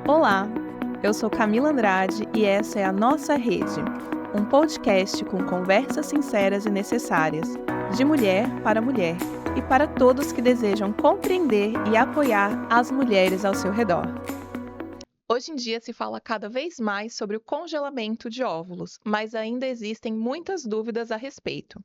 Olá, eu sou Camila Andrade e essa é a Nossa Rede, um podcast com conversas sinceras e necessárias, de mulher e para todos que desejam compreender e apoiar as mulheres ao seu redor. Hoje em dia se fala cada vez mais sobre o congelamento de óvulos, mas ainda existem muitas dúvidas a respeito.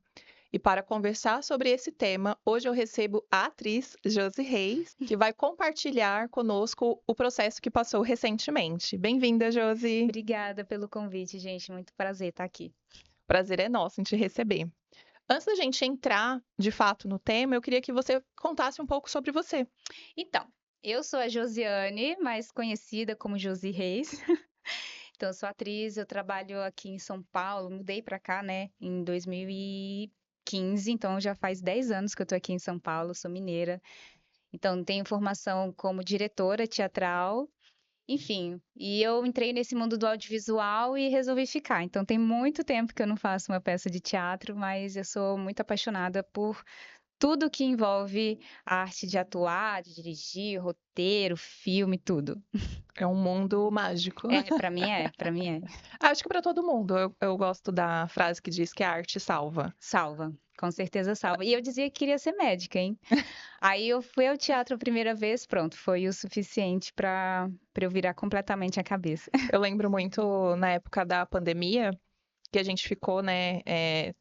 E para conversar sobre esse tema, hoje eu recebo a atriz Josi Reis, que vai compartilhar conosco o processo que passou recentemente. Bem-vinda, Josi. Obrigada pelo convite, gente. Muito prazer estar aqui. Prazer é nosso em te receber. Antes da gente entrar de fato no tema, eu queria que você contasse um pouco sobre você. Então, eu sou a Josiane, mais conhecida como Josi Reis. Então, eu sou atriz, eu trabalho aqui em São Paulo, mudei para cá, né, em 2015, então já faz 10 anos que eu tô aqui em São Paulo, sou mineira. Então, tenho formação como diretora teatral. Enfim, e eu entrei nesse mundo do audiovisual e resolvi ficar. Então, tem muito tempo que eu não faço uma peça de teatro, mas eu sou muito apaixonada por tudo que envolve a arte de atuar, de dirigir, roteiro, filme, tudo. É um mundo mágico. Pra mim é. Acho que para todo mundo. Eu gosto da frase que diz que a arte salva. Salva, com certeza salva. E eu dizia que queria ser médica, hein? Aí eu fui ao teatro a primeira vez, pronto, foi o suficiente para eu virar completamente a cabeça. Eu lembro muito na época da pandemia, que a gente ficou, né,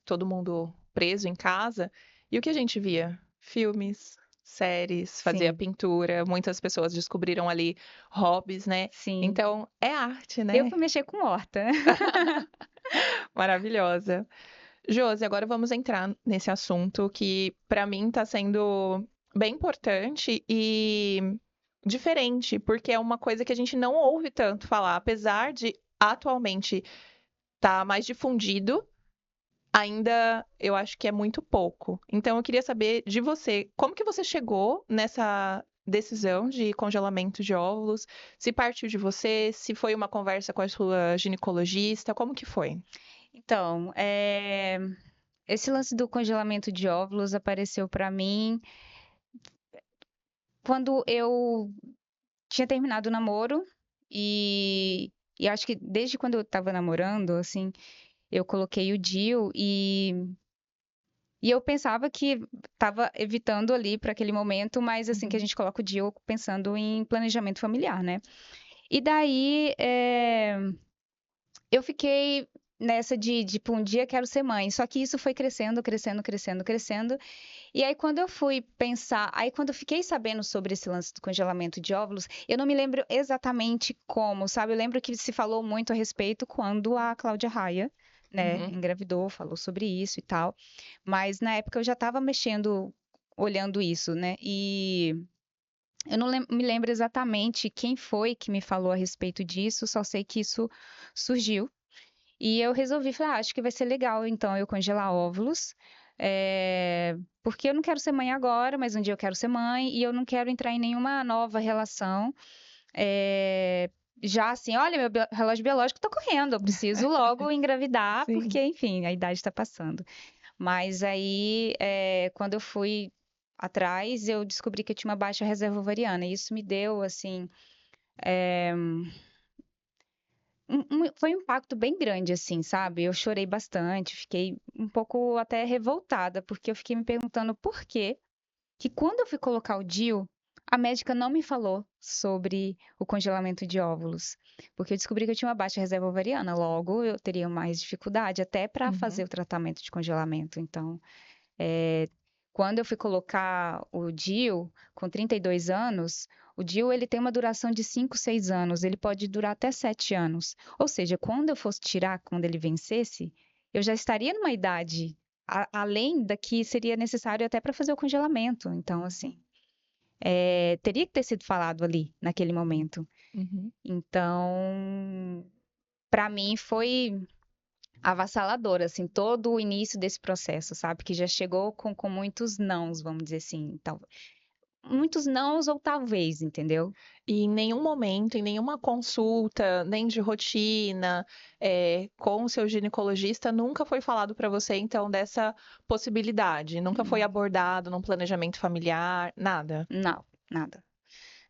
todo mundo preso em casa, e o que a gente via? Filmes, séries, fazia Sim, pintura, muitas pessoas descobriram ali hobbies, né? sim. Então, é arte, Eu né? fui mexer com horta. Maravilhosa. Josi, agora vamos entrar nesse assunto que para mim está sendo bem importante e diferente, porque é uma coisa que a gente não ouve tanto falar, apesar de atualmente estar mais difundido. Ainda eu acho que é muito pouco. Então eu queria saber de você, como que você chegou nessa decisão de congelamento de óvulos? Se partiu de você, se foi uma conversa com a sua ginecologista, como que foi? Então, esse lance do congelamento de óvulos apareceu para mim quando eu tinha terminado o namoro e acho que desde quando eu estava namorando, assim, eu coloquei o DIU e eu pensava que estava evitando ali para aquele momento, mas assim que a Uhum. gente coloca o DIU pensando em planejamento familiar, né? E daí eu fiquei nessa de tipo, um dia quero ser mãe. Só que isso foi crescendo, crescendo, crescendo, crescendo. E aí, quando eu fui pensar, aí quando eu fiquei sabendo sobre esse lance do congelamento de óvulos, eu não me lembro exatamente como, sabe? Eu lembro que se falou muito a respeito quando a Cláudia Raia, né, Uhum. engravidou, falou sobre isso e tal. Mas na época eu já estava mexendo, olhando isso, né? E eu não me lembro exatamente quem foi que me falou a respeito disso, só sei que isso surgiu. E eu resolvi, falei, acho que vai ser legal, então, eu congelar óvulos, porque eu não quero ser mãe agora, mas um dia eu quero ser mãe, e eu não quero entrar em nenhuma nova relação, já assim, olha, meu relógio biológico tá correndo, eu preciso logo engravidar, Sim. porque, enfim, a idade está passando. Mas aí, quando eu fui atrás, eu descobri que eu tinha uma baixa reserva ovariana, e isso me deu, assim, foi um impacto bem grande, assim, sabe? Eu chorei bastante, fiquei um pouco até revoltada, porque eu fiquei me perguntando por quê que quando eu fui colocar o DIU, a médica não me falou sobre o congelamento de óvulos, porque eu descobri que eu tinha uma baixa reserva ovariana, logo eu teria mais dificuldade até para fazer Uhum. o tratamento de congelamento. Então, quando eu fui colocar o DIU, com 32 anos, o DIU ele tem uma duração de 5, 6 anos, ele pode durar até 7 anos. Ou seja, quando eu fosse tirar, quando ele vencesse, eu já estaria numa idade além da que seria necessário até para fazer o congelamento. Então, assim, teria que ter sido falado ali, naquele momento. Uhum. Então, para mim foi avassalador, assim, todo o início desse processo, sabe? Que já chegou com muitos nãos, vamos dizer assim, muitos nãos ou talvez, entendeu? E em nenhum momento, em nenhuma consulta, nem de rotina, com o seu ginecologista, nunca foi falado para você, então, dessa possibilidade. Nunca foi Não, abordado num planejamento familiar, nada. não, nada.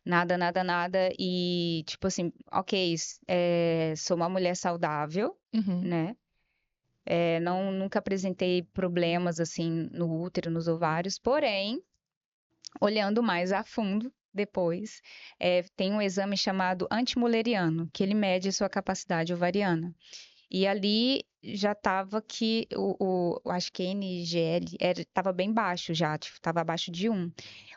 Nada, nada, nada. E, tipo assim, ok, sou uma mulher saudável, Uhum. né? Não, nunca apresentei problemas, assim, no útero, nos ovários. Porém, olhando mais a fundo depois, tem um exame chamado antimuleriano, que ele mede a sua capacidade ovariana. E ali já estava que acho que NGL estava bem baixo já, estava abaixo de 1.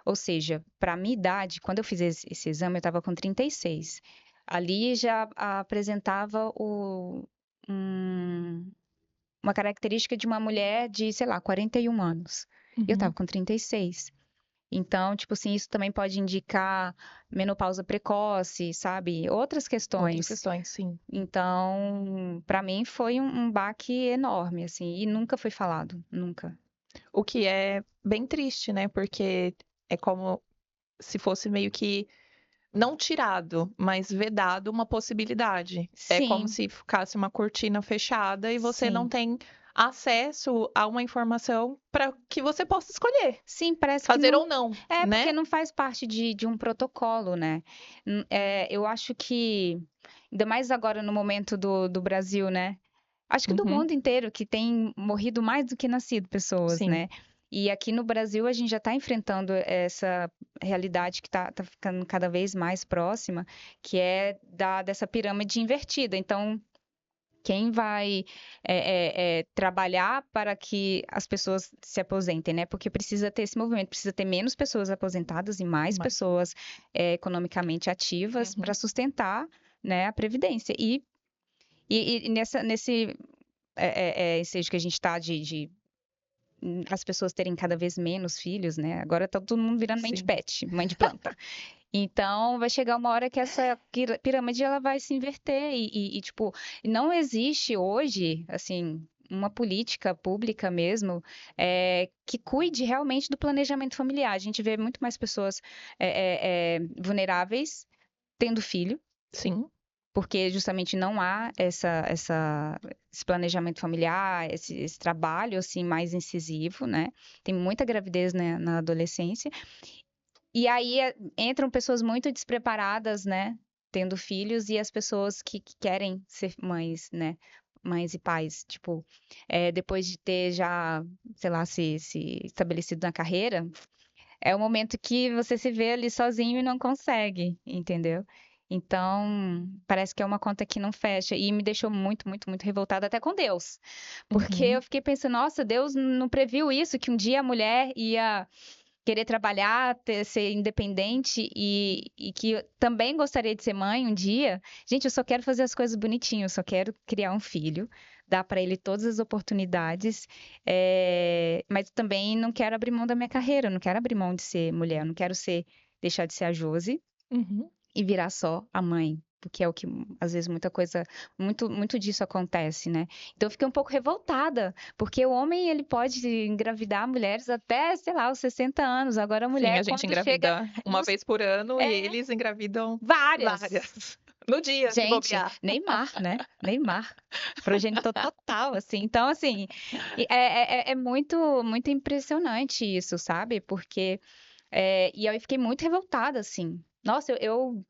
Ou seja, para a minha idade, quando eu fiz esse exame, eu estava com 36. Ali já apresentava um- uma característica de uma mulher de, sei lá, 41 anos. Eu Uhum. estava com 36. Então, tipo assim, isso também pode indicar menopausa precoce, sabe? Outras Outras questões. questões, sim. Então, para mim foi um baque enorme, assim, e nunca foi falado, nunca. O que é bem triste, né? Porque é como se fosse meio que não tirado, mas vedado uma possibilidade. É como Sim, se ficasse uma cortina fechada e você não sim. tem acesso a uma informação para que você possa escolher, Sim, parece que fazer não. ou não, É, porque né? não faz parte de um protocolo, né? Eu acho que, ainda mais agora no momento do Brasil, né? Acho que do Uhum, mundo inteiro, que tem morrido mais do que nascido pessoas, sim, né? E aqui no Brasil a gente já está enfrentando essa realidade que está ficando cada vez mais próxima, que é dessa pirâmide invertida. Então, quem vai trabalhar para que as pessoas se aposentem, né? Porque precisa ter esse movimento, precisa ter menos pessoas aposentadas e mais mas. pessoas economicamente ativas para Uhum, sustentar, né, a previdência. E nesse ensejo que a gente está de as pessoas terem cada vez menos filhos, né? Agora tá todo mundo virando mãe de sim. pet, mãe de planta. Então, vai chegar uma hora que essa pirâmide ela vai se inverter tipo, não existe hoje, assim, uma política pública mesmo que cuide realmente do planejamento familiar. A gente vê muito mais pessoas vulneráveis tendo filho, Sim. porque justamente não há esse planejamento familiar, esse trabalho assim mais incisivo, né? Tem muita gravidez, né, na adolescência. E aí entram pessoas muito despreparadas, né? Tendo filhos, e as pessoas que querem ser mães, né? Mães e pais, tipo, depois de ter já, sei lá, se estabelecido na carreira, é o momento que você se vê ali sozinho e não consegue, entendeu? Então, parece que é uma conta que não fecha. E me deixou muito, muito, muito revoltada até com Deus. Porque Uhum. eu fiquei pensando, nossa, Deus não previu isso, que um dia a mulher ia querer trabalhar, ser independente e que eu também gostaria de ser mãe um dia. Gente, eu só quero fazer as coisas bonitinho, eu só quero criar um filho, dar para ele todas as oportunidades, mas também não quero abrir mão da minha carreira, eu não quero abrir mão de ser mulher, eu não quero deixar de ser a Josi Uhum. e virar só a mãe. Porque é o que, às vezes, muita coisa, muito disso acontece, né? Então, eu fiquei um pouco revoltada, porque o homem, ele pode engravidar mulheres até, sei lá, os 60 anos. Agora, a Sim, mulher, a gente quando chega engravida uma nos... vez por ano e É, eles engravidam várias. várias. No dia, se Gente, bobear. Neymar, né? Neymar. Progenitor total, assim. Então, assim, é muito, muito impressionante isso, sabe? Porque e aí eu fiquei muito revoltada, assim. Nossa, eu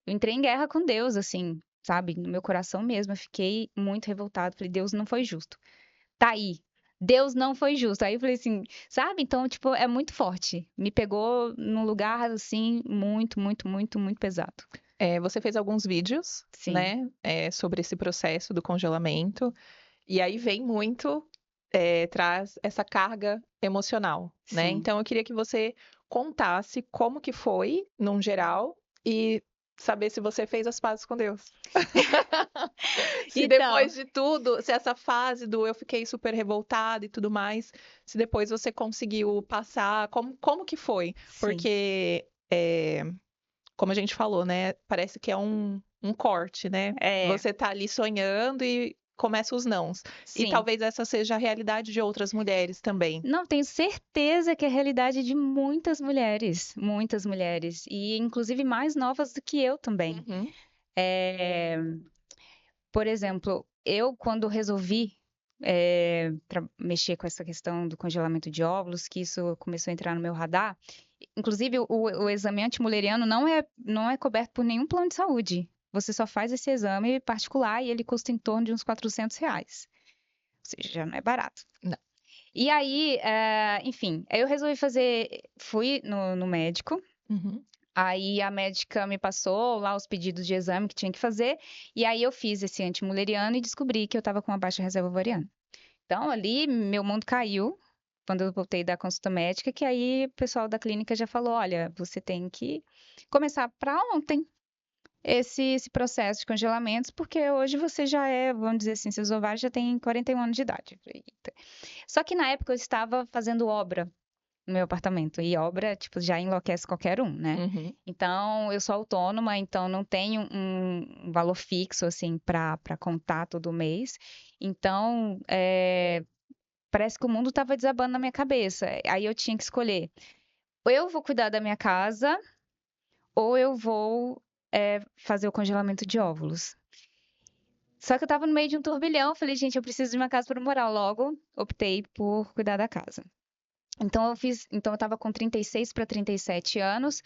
entrei em guerra com Deus, assim, sabe? No meu coração mesmo. Eu fiquei muito revoltada. Falei, Deus não foi justo. Tá aí. Deus não foi justo. Aí eu falei assim, sabe? Então, tipo, é muito forte. Me pegou num lugar, assim, muito, muito, muito, muito pesado. Você fez alguns vídeos, Sim, né, sobre esse processo do congelamento, e aí vem muito, traz essa carga emocional, né? sim. Então eu queria que você contasse como que foi, num geral, e saber se você fez as pazes com Deus. Se Então, depois de tudo, se essa fase do eu fiquei super revoltada e tudo mais, se depois você conseguiu passar, como que foi? sim. Porque como a gente falou, né? Parece que é um corte, né? É, Você tá ali sonhando e começa os nãos. E sim. talvez essa seja a realidade de outras mulheres também. Não, tenho certeza que é a realidade de muitas mulheres, e inclusive mais novas do que eu também. Uhum, É, por exemplo, eu quando resolvi mexer com essa questão do congelamento de óvulos, que isso começou a entrar no meu radar, Inclusive, o exame antimuleriano não é coberto por nenhum plano de saúde. Você só faz esse exame particular e ele custa em torno de uns R$ 400. Ou seja, já não é barato. Não. E aí, enfim, aí eu resolvi fui no médico. Uhum. Aí a médica me passou lá os pedidos de exame que tinha que fazer, e aí eu fiz esse antimuleriano e descobri que eu estava com uma baixa reserva ovariana. Então ali meu mundo caiu quando eu voltei da consulta médica, que aí o pessoal da clínica já falou: olha, você tem que começar para ontem esse processo de congelamentos, porque hoje você já vamos dizer assim, seus ovários já têm 41 anos de idade. Eu falei, "Eita." Só que na época eu estava fazendo obra no meu apartamento. E obra, tipo, já enlouquece qualquer um, né? Uhum. Então, eu sou autônoma, então não tenho um valor fixo, assim, para contar todo mês. Então, parece que o mundo estava desabando na minha cabeça. Aí eu tinha que escolher. Ou eu vou cuidar da minha casa, ou eu vou, fazer o congelamento de óvulos. Só que eu tava no meio de um turbilhão, falei, gente, eu preciso de uma casa para morar. Logo, optei por cuidar da casa. Então eu tava com 36 para 37 anos,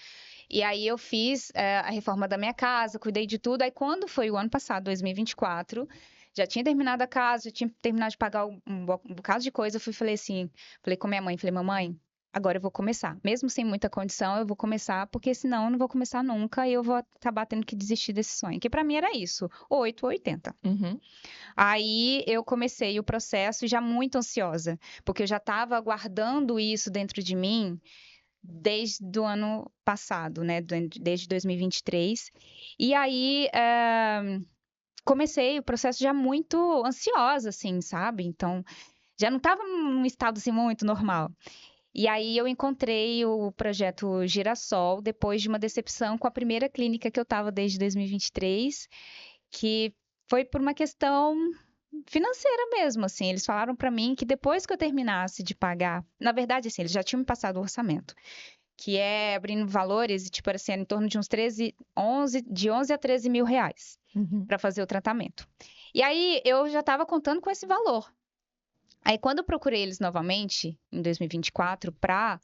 e aí eu fiz a reforma da minha casa, cuidei de tudo. Aí quando foi o ano passado, 2024, já tinha terminado a casa, já tinha terminado de pagar um bocado de coisa, falei assim, falei com minha mãe, falei, mamãe, agora eu vou começar. Mesmo sem muita condição, eu vou começar, porque senão eu não vou começar nunca e eu vou acabar tendo que desistir desse sonho. Que pra mim era isso, 8 ou 80. Uhum. Aí eu comecei o processo já muito ansiosa, porque eu já estava aguardando isso dentro de mim desde o ano passado, né? Desde 2023. E aí comecei o processo já muito ansiosa, assim, sabe? Então já não estava num estado assim muito normal. E aí eu encontrei o projeto Girassol depois de uma decepção com a primeira clínica que eu estava desde 2023, que foi por uma questão financeira mesmo, assim. Eles falaram para mim que depois que eu terminasse de pagar, na verdade, assim, eles já tinham me passado o orçamento, que é abrindo valores, tipo assim, em torno de uns 11 a 13 mil reais Uhum. para fazer o tratamento. E aí eu já estava contando com esse valor. Aí quando eu procurei eles novamente, em 2024, para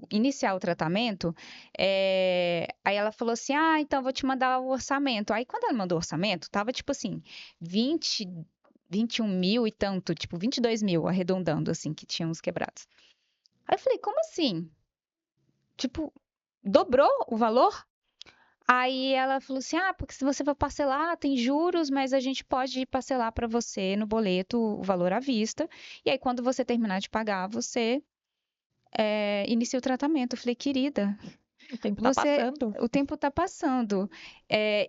iniciar o tratamento, aí ela falou assim, então eu vou te mandar o orçamento. Aí quando ela mandou o orçamento, tava tipo assim, 20, 21 mil e tanto, tipo 22 mil, arredondando assim, que tinham os quebrados. Aí eu falei, como assim? Tipo, dobrou o valor? Aí ela falou assim: porque se você for parcelar, tem juros, mas a gente pode parcelar para você no boleto o valor à vista. E aí, quando você terminar de pagar, você inicia o tratamento. Eu falei, querida, O tempo tá passando. o tempo tá passando.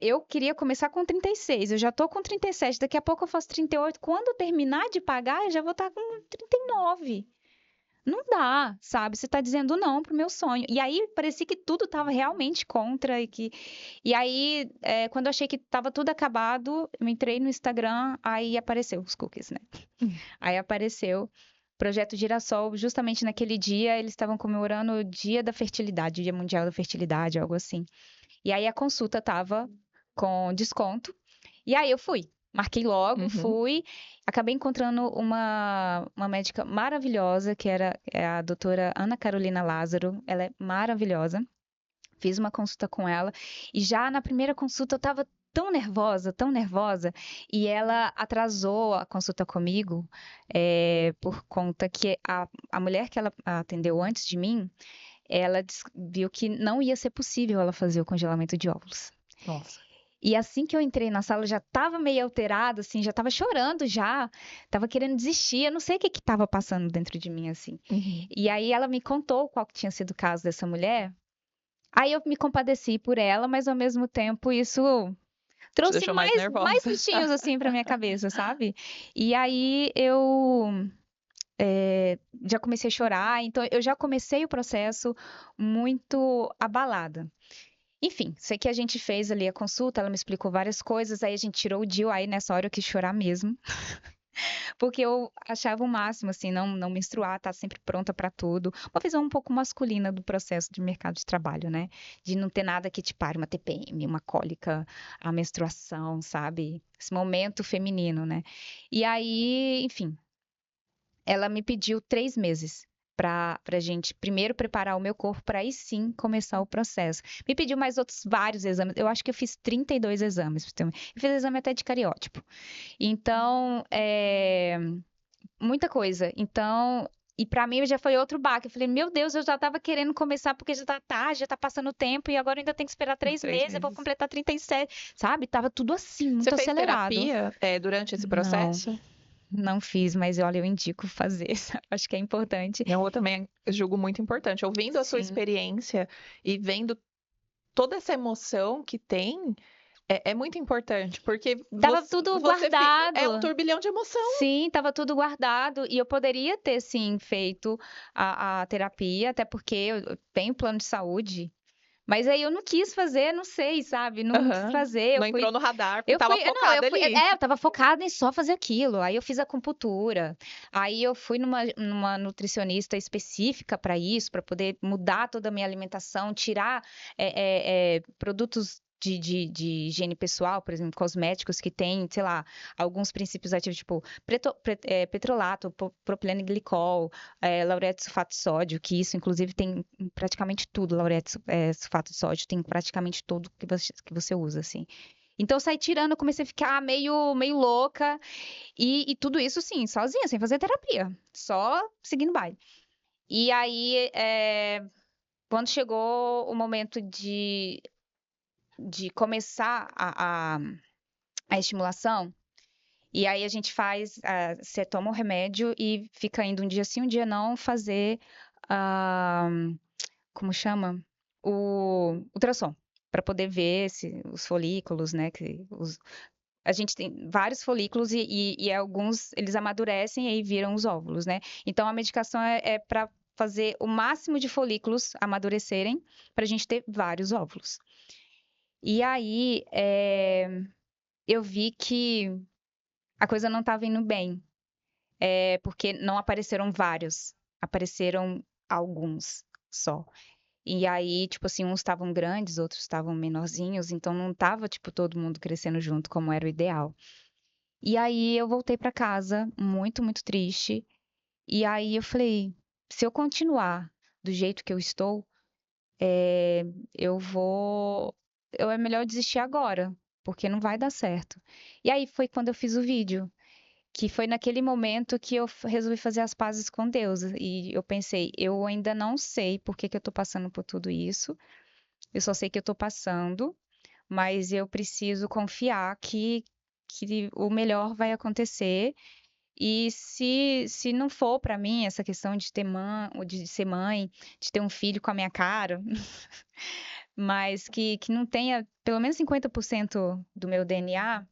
Eu queria começar com 36, eu já tô com 37, daqui a pouco eu faço 38. Quando eu terminar de pagar, eu já vou estar com 39. Não dá, sabe? Você tá dizendo não pro meu sonho. E aí parecia que tudo tava realmente contra e aí quando eu achei que tava tudo acabado, eu entrei no Instagram, aí apareceu os cookies, né? Aí apareceu Projeto Girassol, justamente naquele dia eles estavam comemorando o Dia da Fertilidade, o Dia Mundial da Fertilidade, algo assim. E aí a consulta tava com desconto. E aí eu fui. Marquei logo, Uhum. fui. Acabei encontrando uma médica maravilhosa, que é a doutora Ana Carolina Lázaro. Ela é maravilhosa. Fiz uma consulta com ela. E já na primeira consulta eu estava tão nervosa. E ela atrasou a consulta comigo, por conta que a mulher que ela atendeu antes de mim, ela viu que não ia ser possível ela fazer o congelamento de óvulos. Nossa. E assim que eu entrei na sala, eu já estava meio alterada, assim, já estava chorando já, estava querendo desistir, eu não sei o que estava passando dentro de mim, assim. Uhum. E aí ela me contou qual que tinha sido o caso dessa mulher, aí eu me compadeci por ela, mas ao mesmo tempo isso Te trouxe deixou mais mais nervosa. bichinhos, assim, pra minha cabeça, sabe? E aí eu já comecei a chorar, então eu já comecei o processo muito abalada. Enfim, sei que a gente fez ali a consulta, ela me explicou várias coisas, aí a gente tirou o DIU, aí nessa hora eu quis chorar mesmo, porque eu achava o máximo, assim, não menstruar, estar sempre pronta para tudo. Uma visão um pouco masculina do processo de mercado de trabalho, né? De não ter nada que te pare, uma TPM, uma cólica, a menstruação, sabe? Esse momento feminino, né? E aí, enfim, ela me pediu 3 meses pra gente primeiro preparar o meu corpo para aí sim começar o processo. Me pediu mais outros vários exames. Eu acho que eu fiz 32 exames. Eu fiz exame até de cariótipo. Então, muita coisa. Então, e pra mim já foi outro baque. Eu falei, meu Deus, eu já tava querendo começar porque já tá tarde, já tá passando o tempo e agora eu ainda tenho que esperar 3 meses, eu vou completar 37, sabe? Tava tudo assim, Você muito fez acelerado. terapia, durante esse Não, processo? não fiz, mas olha, eu indico fazer, sabe? Acho que é importante. Eu também julgo muito importante. Ouvindo a sua Sim. experiência e vendo toda essa emoção que tem, é muito importante, porque Tava tudo é um guardado. turbilhão de emoção. Sim, tava tudo guardado. E eu poderia ter, sim, feito a terapia, até porque eu tenho plano de saúde. Mas aí eu não quis fazer, não sei, sabe? Não quis Aham. fazer. Não entrou no radar, porque Eu estava fui, não, focada ali. eu tava focada em só fazer aquilo. Aí eu fiz acupuntura. Aí eu fui numa nutricionista específica para isso, para poder mudar toda a minha alimentação, tirar produtos de higiene pessoal, por exemplo, cosméticos que têm, sei lá, alguns princípios ativos, tipo petrolato, propileno glicol, laureto sulfato de sódio, que isso, inclusive, tem em praticamente tudo, laureto sulfato de sódio, tem praticamente tudo que você usa, assim. Então, eu saí tirando, eu comecei a ficar meio louca. E tudo isso, sim, sozinha, sem fazer terapia. Só seguindo o baile. E aí, quando chegou o momento de começar a estimulação, e aí a gente faz, você toma o remédio e fica indo um dia sim, um dia não, fazer, ah, como chama? O ultrassom, para poder ver os folículos, né, a gente tem vários folículos e alguns eles amadurecem e aí viram os óvulos, né? Então a medicação é para fazer o máximo de folículos amadurecerem para a gente ter vários óvulos. E aí eu vi que a coisa não estava indo bem, porque não apareceram vários, apareceram alguns só. E aí, tipo assim, uns estavam grandes, outros estavam menorzinhos, então não tava, tipo, todo mundo crescendo junto como era o ideal. E aí eu voltei pra casa muito, muito triste. E aí eu falei, se eu continuar do jeito que eu estou, eu vou, é melhor desistir agora, porque não vai dar certo. E aí foi quando eu fiz o vídeo, que foi naquele momento que eu resolvi fazer as pazes com Deus. E eu pensei, eu ainda não sei por que que eu tô passando por tudo isso. Eu só sei que eu tô passando, mas eu preciso confiar que o melhor vai acontecer. E se não for para mim essa questão de ter mãe, ou de ser mãe, de ter um filho com a minha cara, mas que não tenha pelo menos 50% do meu DNA,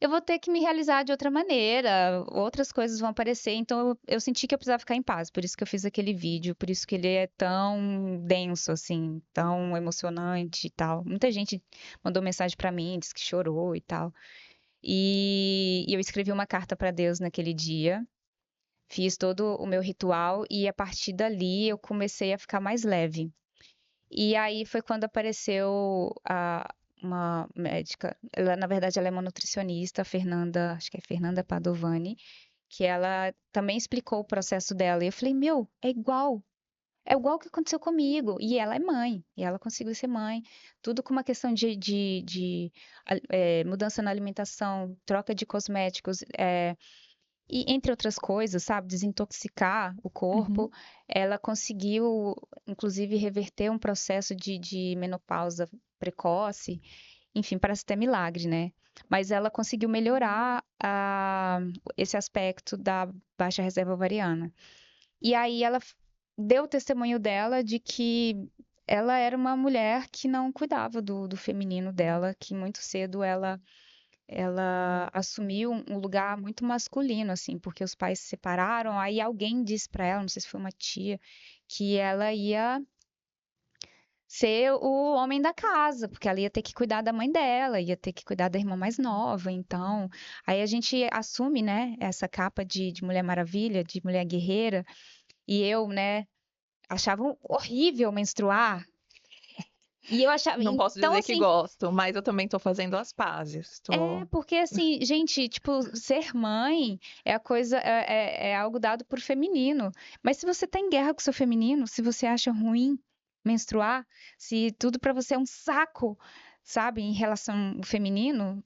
eu vou ter que me realizar de outra maneira, outras coisas vão aparecer, então eu senti que eu precisava ficar em paz, por isso que eu fiz aquele vídeo, por isso que ele é tão denso, assim, tão emocionante e tal. Muita gente mandou mensagem para mim, disse que chorou e tal. E eu escrevi uma carta para Deus naquele dia, fiz todo o meu ritual e a partir dali eu comecei a ficar mais leve. E aí foi quando apareceu uma médica, ela, na verdade ela é uma nutricionista, Fernanda, acho que é Fernanda Padovani, que ela também explicou o processo dela. E eu falei, meu, é igual o que aconteceu comigo. E ela é mãe, e ela conseguiu ser mãe. Tudo com uma questão de mudança na alimentação, troca de cosméticos, e entre outras coisas, sabe, desintoxicar o corpo, Uhum. ela conseguiu, inclusive, reverter um processo de menopausa precoce. Enfim, parece até milagre, né? Mas ela conseguiu melhorar esse aspecto da baixa reserva ovariana. E aí ela deu o testemunho dela de que ela era uma mulher que não cuidava do feminino dela, que muito cedo ela assumiu um lugar muito masculino, assim, porque os pais se separaram, aí alguém disse pra ela, não sei se foi uma tia, que ela ia ser o homem da casa, porque ela ia ter que cuidar da mãe dela, ia ter que cuidar da irmã mais nova, então, aí a gente assume, né, essa capa de Mulher Maravilha, de mulher guerreira, e eu, né, achava horrível menstruar, E eu achava, Não posso então dizer que assim, gosto, mas eu também tô fazendo as pazes. Tô... porque assim, gente, tipo, ser mãe é a coisa, é algo dado por feminino. Mas se você tá em guerra com o seu feminino, se você acha ruim menstruar, se tudo pra você é um saco, sabe, em relação ao feminino,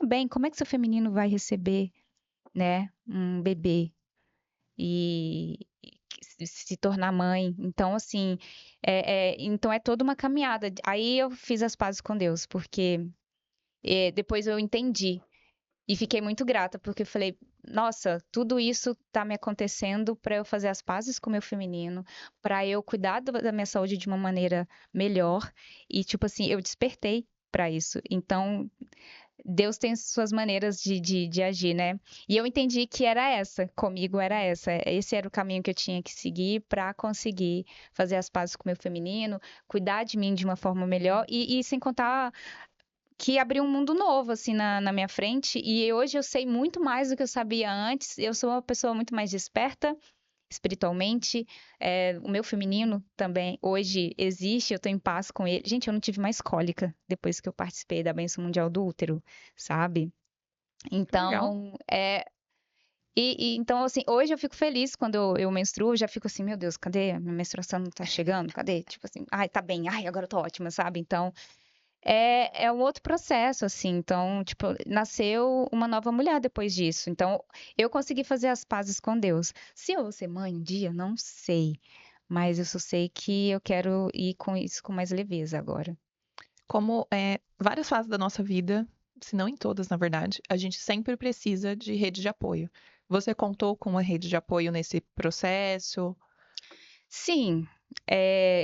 bem, como é que seu feminino vai receber, né, um bebê e se tornar mãe? Então, assim, então é toda uma caminhada. Aí eu fiz as pazes com Deus, porque depois eu entendi e fiquei muito grata, porque eu falei, nossa, tudo isso tá me acontecendo para eu fazer as pazes com o meu feminino, para eu cuidar da minha saúde de uma maneira melhor. E, tipo assim, eu despertei para isso. Então, Deus tem suas maneiras de agir, né? E eu entendi que era essa, comigo era essa. Esse era o caminho que eu tinha que seguir para conseguir fazer as pazes com o meu feminino, cuidar de mim de uma forma melhor e sem contar que abriu um mundo novo, assim, na minha frente. E hoje eu sei muito mais do que eu sabia antes. Eu sou uma pessoa muito mais desperta espiritualmente. O meu feminino também hoje existe, eu tô em paz com ele. Gente, eu não tive mais cólica depois que eu participei da Bênção Mundial do Útero, sabe? Legal. Então, então, assim, hoje eu fico feliz quando eu menstruo, eu já fico assim, meu Deus, cadê? A minha menstruação não tá chegando? Cadê? Tipo assim, ai, tá bem, ai, agora eu tô ótima, sabe? Então, é um outro processo, assim. Então, tipo, nasceu uma nova mulher depois disso. Então, eu consegui fazer as pazes com Deus. Se eu vou ser mãe um dia, não sei. Mas eu só sei que eu quero ir com isso com mais leveza agora. Como várias fases da nossa vida, se não em todas, na verdade, a gente sempre precisa de rede de apoio. Você contou com uma rede de apoio nesse processo? Sim,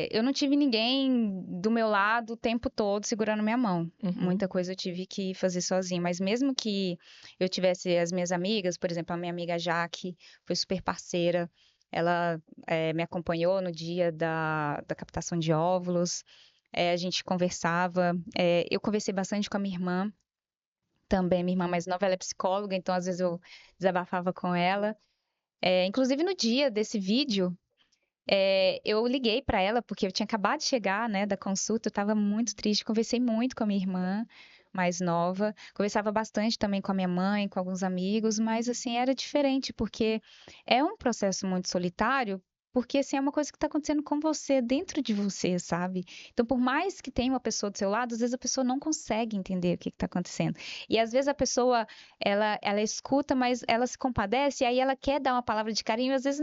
eu não tive ninguém do meu lado o tempo todo segurando minha mão. Uhum. Muita coisa eu tive que fazer sozinha, mas mesmo que eu tivesse as minhas amigas, por exemplo, a minha amiga Jaque foi super parceira. Ela me acompanhou no dia da captação de óvulos. A gente conversava. Eu conversei bastante com a minha irmã também. Minha irmã mais nova, ela é psicóloga, então às vezes eu desabafava com ela. Inclusive no dia desse vídeo. Eu liguei para ela porque eu tinha acabado de chegar, né, da consulta, eu estava muito triste, conversei muito com a minha irmã mais nova, conversava bastante também com a minha mãe, com alguns amigos, mas assim era diferente porque é um processo muito solitário. Porque assim, é uma coisa que está acontecendo com você, dentro de você, sabe? Então, por mais que tenha uma pessoa do seu lado, às vezes a pessoa não consegue entender o que está acontecendo. E às vezes a pessoa, ela escuta, mas ela se compadece, e aí ela quer dar uma palavra de carinho, e às vezes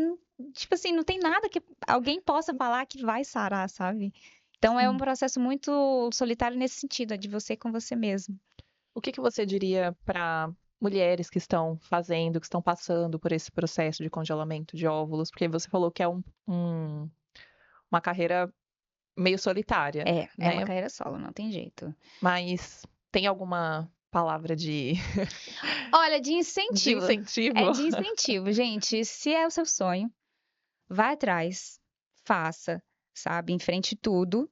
tipo assim, não tem nada que alguém possa falar que vai sarar, sabe? Então é um Sim. processo muito solitário nesse sentido, é de você com você mesmo. O que que você diria para mulheres que estão fazendo, que estão passando por esse processo de congelamento de óvulos? Porque você falou que é uma carreira meio solitária, É uma né? carreira solo, não tem jeito. Mas tem alguma palavra de, Olha, de de incentivo. É incentivo? de incentivo, gente. Se é o seu sonho, vai atrás, faça, sabe? Enfrente tudo.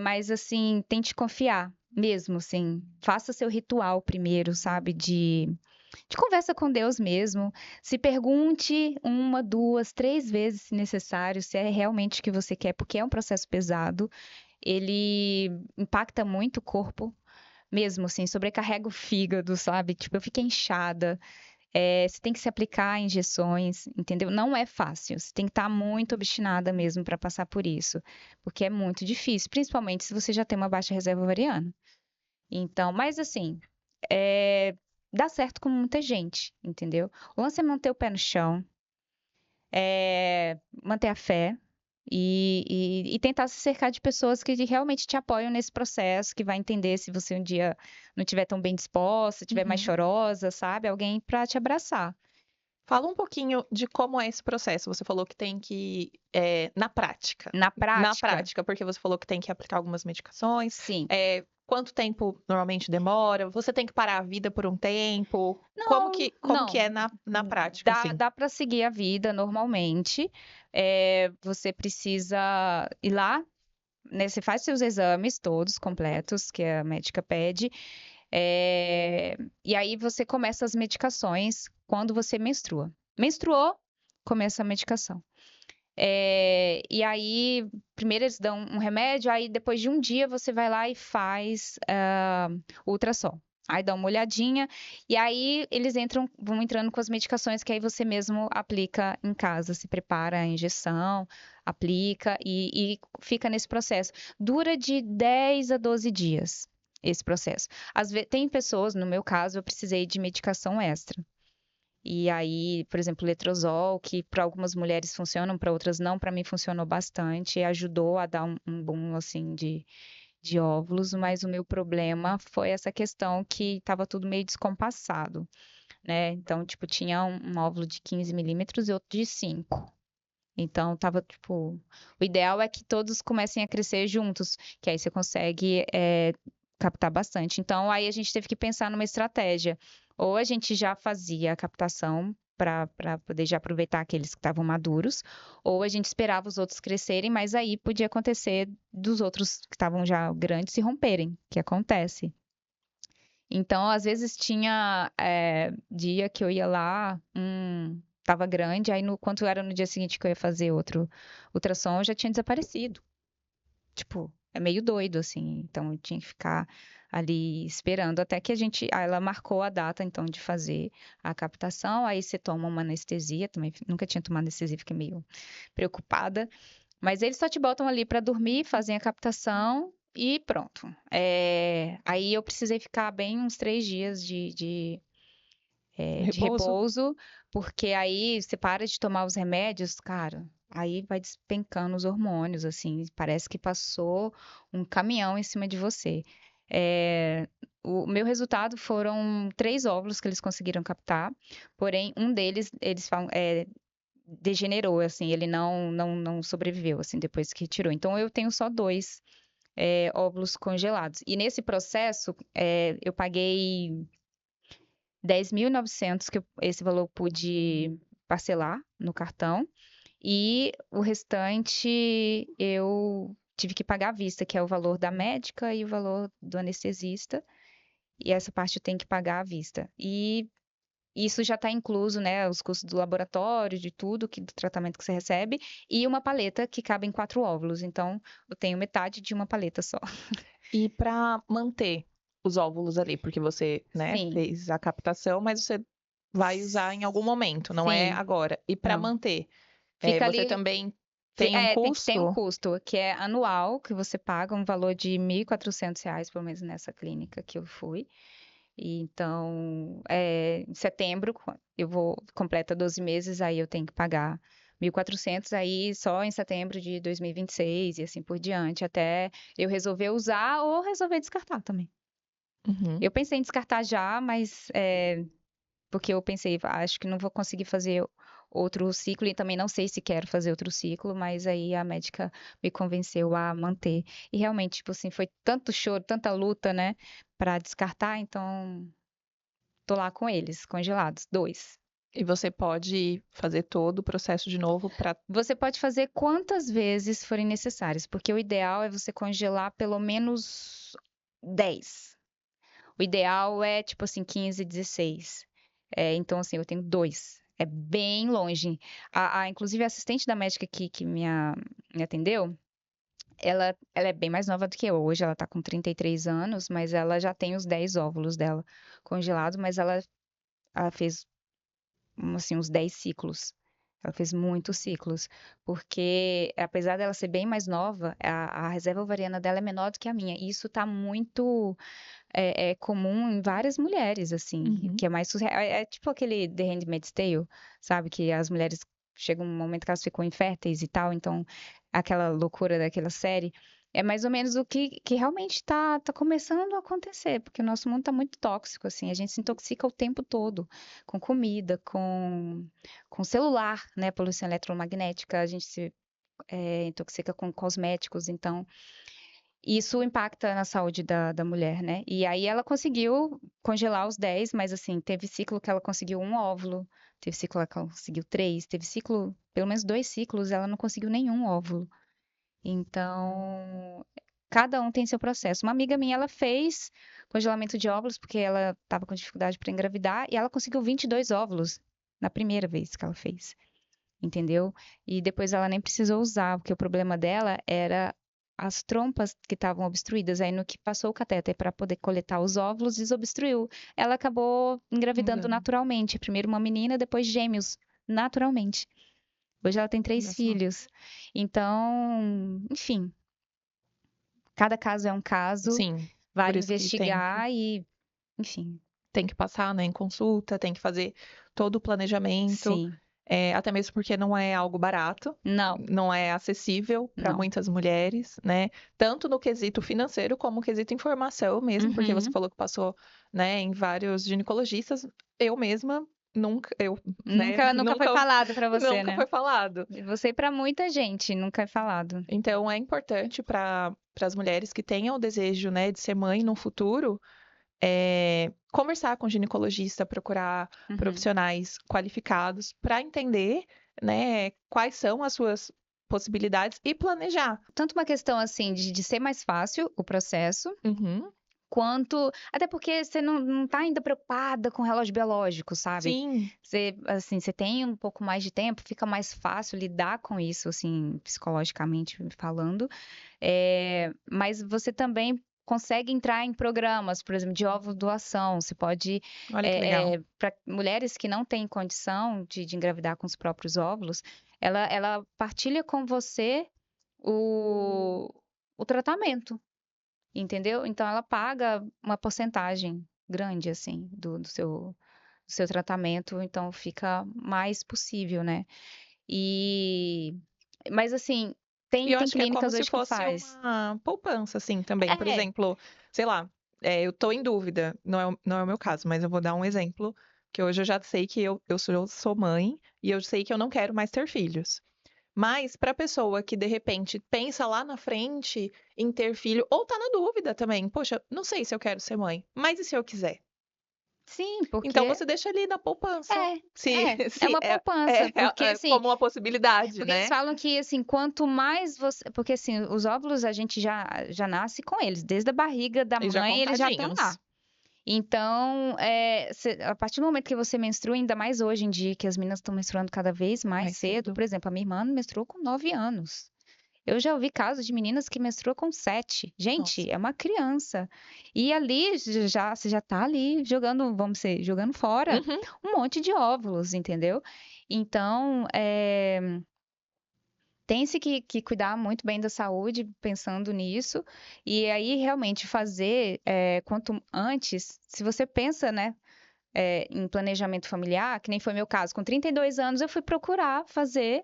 Mas assim, tente confiar mesmo, assim. Faça seu ritual primeiro, sabe? De conversa com Deus mesmo. Se pergunte uma, duas, três vezes, se necessário, se é realmente o que você quer, porque é um processo pesado. Ele impacta muito o corpo, mesmo assim, sobrecarrega o fígado, sabe? Tipo, eu fiquei inchada. Você tem que se aplicar injeções, entendeu? Não é fácil. Você tem que estar muito obstinada mesmo para passar por isso, porque é muito difícil, principalmente se você já tem uma baixa reserva ovariana. Então, mas assim, é, dá certo com muita gente, entendeu? O lance é manter o pé no chão, manter a fé e tentar se cercar de pessoas que realmente te apoiam nesse processo, que vai entender se você um dia não estiver tão bem disposta, estiver mais Uhum. chorosa, sabe? Alguém para te abraçar. Fala um pouquinho de como é esse processo. Você falou que tem que, na prática. Na Na prática, prática, porque você falou que tem que aplicar algumas medicações. sim. Quanto tempo normalmente demora? Você tem que parar a vida por um tempo? Não, Como que não. é na prática, Dá, assim? dá para seguir a vida normalmente. Você precisa ir lá, né? Você faz seus exames todos completos, que a médica pede. E aí você começa as medicações quando você menstrua. Menstruou, começa a medicação. E aí, primeiro eles dão um remédio, aí depois de um dia você vai lá e faz ultrassom. Aí dá uma olhadinha, e aí eles vão entrando com as medicações que aí você mesmo aplica em casa, se prepara a injeção, aplica e fica nesse processo. Dura de 10 a 12 dias esse processo. Tem pessoas, no meu caso, eu precisei de medicação extra. E aí, por exemplo, letrozol, que para algumas mulheres funcionam, para outras não, para mim funcionou bastante, e ajudou a dar um boom assim de óvulos, mas o meu problema foi essa questão que estava tudo meio descompassado, né? Então, tipo, tinha um óvulo de 15 milímetros e outro de 5. Então, tava, tipo, o ideal é que todos comecem a crescer juntos, que aí você consegue captar bastante. Então, aí a gente teve que pensar numa estratégia. Ou a gente já fazia a captação para poder já aproveitar aqueles que estavam maduros, ou a gente esperava os outros crescerem, mas aí podia acontecer dos outros que estavam já grandes se romperem, que acontece. Então, às vezes tinha dia que eu ia lá, tava grande, aí quando era no dia seguinte que eu ia fazer outro ultrassom, já tinha desaparecido. Tipo, é meio doido, assim. Então, eu tinha que ficar ali esperando até que ela marcou a data, então, de fazer a captação. Aí você toma uma anestesia, também nunca tinha tomado anestesia, fiquei meio preocupada. Mas eles só te botam ali para dormir, fazem a captação e pronto. Aí eu precisei ficar bem uns 3 dias de Repouso? repouso, porque aí você para de tomar os remédios, cara, aí vai despencando os hormônios, assim, parece que passou um caminhão em cima de você. É, o meu resultado foram 3 óvulos que eles conseguiram captar, porém um deles, eles falam, degenerou, assim, ele não sobreviveu, assim, depois que tirou. Então eu tenho só 2 óvulos congelados. E nesse processo, eu paguei 10.900, que esse valor eu pude parcelar no cartão, e o restante eu tive que pagar à vista, que é o valor da médica e o valor do anestesista, e essa parte eu tenho que pagar à vista. E isso já está incluso, né, os custos do laboratório, de tudo, do tratamento que você recebe, e uma paleta que cabe em 4 óvulos. Então, eu tenho metade de uma paleta só. E para manter os óvulos ali, porque você, né, Sim, fez a captação, mas você vai usar em algum momento, não é sim, agora. E para não. manter, Fica você ali. também tem um Tem um custo? custo, que é anual, que você paga um valor de R$ 1.400, pelo menos nessa clínica que eu fui. E então, em setembro, eu vou, completa 12 meses, aí eu tenho que pagar 1.400, aí só em setembro de 2026 e assim por diante, até eu resolver usar ou resolver descartar também. Uhum. Eu pensei em descartar já, mas porque eu pensei, acho que não vou conseguir fazer outro ciclo e também não sei se quero fazer outro ciclo, mas aí a médica me convenceu a manter. E realmente, tipo assim, foi tanto choro, tanta luta, né, pra descartar, então tô lá com eles, congelados, 2. E você pode fazer todo o processo de novo para. Você pode fazer quantas vezes forem necessárias, porque o ideal é você congelar pelo menos 10. O ideal é, tipo assim, 15, 16. Então, assim, eu tenho 2. É bem longe. Inclusive, a assistente da médica que me atendeu, ela é bem mais nova do que eu. Hoje ela tá com 33 anos, mas ela já tem os 10 óvulos dela congelados, mas ela fez, assim, uns 10 ciclos. Ela fez muitos ciclos, porque apesar dela ser bem mais nova, a reserva ovariana dela é menor do que a minha. E isso tá muito comum em várias mulheres, assim, Uhum. que é mais surreal. É tipo aquele The Handmaid's Tale, sabe? Que as mulheres chegam um momento que elas ficam inférteis e tal, então aquela loucura daquela série. É mais ou menos o que realmente tá começando a acontecer, porque o nosso mundo tá muito tóxico, assim, a gente se intoxica o tempo todo, com comida, com celular, né, poluição eletromagnética, a gente se intoxica com cosméticos, então isso impacta na saúde da mulher, né? E aí ela conseguiu congelar os 10, mas assim, teve ciclo que ela conseguiu um óvulo, teve ciclo que ela conseguiu 3, teve ciclo, pelo menos 2 ciclos, ela não conseguiu nenhum óvulo. Então, cada um tem seu processo. Uma amiga minha, ela fez congelamento de óvulos porque ela estava com dificuldade para engravidar e ela conseguiu 22 óvulos na primeira vez que ela fez. entendeu? E depois ela nem precisou usar, porque o problema dela era as trompas que estavam obstruídas. Aí no que passou o catéter para poder coletar os óvulos, desobstruiu. Ela acabou engravidando Engano. naturalmente. Primeiro uma menina, depois gêmeos, naturalmente. Hoje ela tem Olha 3 só. filhos. Então, enfim, cada caso é um caso, Sim, por vale isso que tem investigar e, enfim, tem que passar, né, em consulta, tem que fazer todo o planejamento, sim. até mesmo porque não é algo barato, Não, não é acessível para não. muitas mulheres, né? Tanto no quesito financeiro como no quesito informação mesmo, porque você Uhum. falou que passou, né, em vários ginecologistas. Eu mesma nunca, né, Nunca foi falado pra você, nunca né? foi falado. E você e pra muita gente, nunca é falado. Então é importante para as mulheres que tenham o desejo, né, de ser mãe no futuro, conversar com o ginecologista, procurar Uhum. profissionais qualificados para entender, né, quais são as suas possibilidades e planejar. Tanto uma questão assim de ser mais fácil o processo, Uhum. quanto. Até porque você não tá ainda preocupada com o relógio biológico, sabe? Sim, Você, assim, você tem um pouco mais de tempo, fica mais fácil lidar com isso, assim, psicologicamente falando. Mas você também consegue entrar em programas, por exemplo, de ovo doação. Você pode, olha que legal. para mulheres que não têm condição de engravidar com os próprios óvulos, ela partilha com você o, o tratamento, entendeu? Então ela paga uma porcentagem grande, assim, do seu tratamento, então fica mais possível, né? E, mas assim, E tem, eu tem acho que é como clínicas se hoje que fosse faz. uma poupança, assim, também. Por É, exemplo, sei lá, eu tô em dúvida, não é o meu caso, mas eu vou dar um exemplo, que hoje eu já sei que eu sou mãe e eu sei que eu não quero mais ter filhos. Mas para a pessoa que de repente pensa lá na frente em ter filho, ou tá na dúvida também, poxa, não sei se eu quero ser mãe, mas e se eu quiser? sim, Então porque você deixa ali na poupança, é, se, é se uma poupança, porque é assim, como uma possibilidade, porque eles né? falam que assim, quanto mais você, porque assim, os óvulos a gente já nasce com eles, desde a barriga da E já mãe eles já estão contadinhos. lá. Então, a partir do momento que você menstrua, ainda mais hoje em dia, que as meninas estão menstruando cada vez mais Mais cedo, cedo. por exemplo, a minha irmã menstruou com 9 anos. Eu já ouvi casos de meninas que menstruam com 7. Gente, Nossa. é uma criança. E ali você já tá ali jogando, vamos dizer, jogando fora Uhum. um monte de óvulos, entendeu? Então, tem-se que cuidar muito bem da saúde, pensando nisso. E aí, realmente, fazer quanto antes, se você pensa, né, em planejamento familiar, que nem foi meu caso, com 32 anos eu fui procurar fazer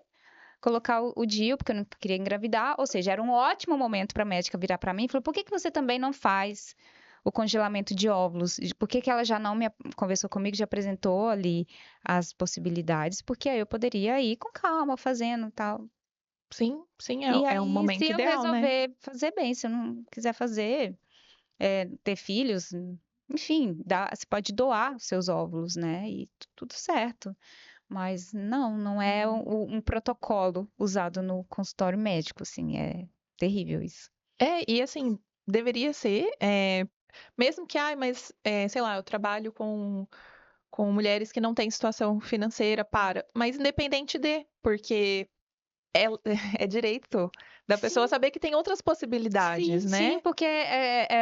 colocar o DIU, porque eu não queria engravidar, ou seja, era um ótimo momento para a médica virar para mim e falou: por que que você também não faz o congelamento de óvulos? Por que que ela já não conversou comigo, já apresentou ali as possibilidades? Porque aí eu poderia ir com calma, fazendo e tal. Sim, sim, E é um aí, se momento eu ideal, né? resolver fazer bem, se eu não quiser fazer, ter filhos, enfim, você pode doar os seus óvulos, né? E tudo certo. Mas não é um protocolo usado no consultório médico, assim, é terrível isso. E assim, deveria ser, mesmo que, ai, mas, sei lá, eu trabalho com mulheres que não têm situação financeira mas independente porque é, é direito da pessoa Sim, saber que tem outras possibilidades, sim, né? porque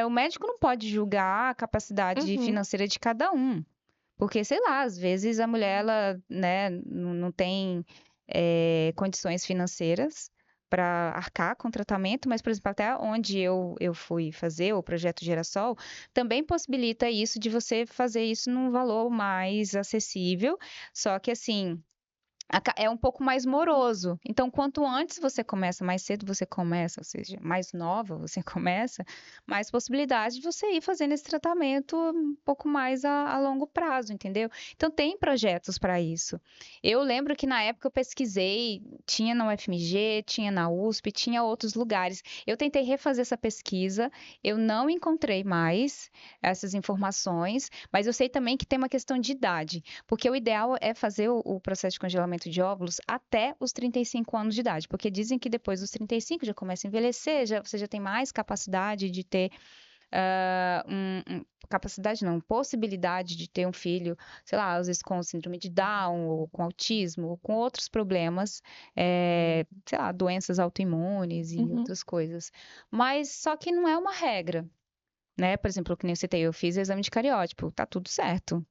o médico não pode julgar a capacidade Uhum, financeira de cada um. Porque, sei lá, às vezes a mulher, ela, né, não tem condições financeiras para arcar com o tratamento, mas, por exemplo, até onde eu fui fazer o projeto Girassol, também possibilita isso de você fazer isso num valor mais acessível, só que assim é um pouco mais moroso. Então, quanto antes você começa, mais cedo você começa, ou seja, mais nova você começa, mais possibilidade de você ir fazendo esse tratamento um pouco mais a longo prazo, entendeu? Então, tem projetos para isso. Eu lembro que na época eu pesquisei, tinha na UFMG, tinha na USP, tinha outros lugares. Eu tentei refazer essa pesquisa, eu não encontrei mais essas informações, mas eu sei também que tem uma questão de idade. Porque o ideal é fazer o processo de congelamento de óvulos até os 35 anos de idade, porque dizem que depois dos 35 já começa a envelhecer, você já tem mais capacidade de ter capacidade não, possibilidade de ter um filho, sei lá, às vezes com síndrome de Down, ou com autismo, ou com outros problemas, sei lá, doenças autoimunes e Uhum. outras coisas. Mas só que não é uma regra, né? Por exemplo, que nem eu citei, eu fiz exame de cariótipo, tá tudo certo.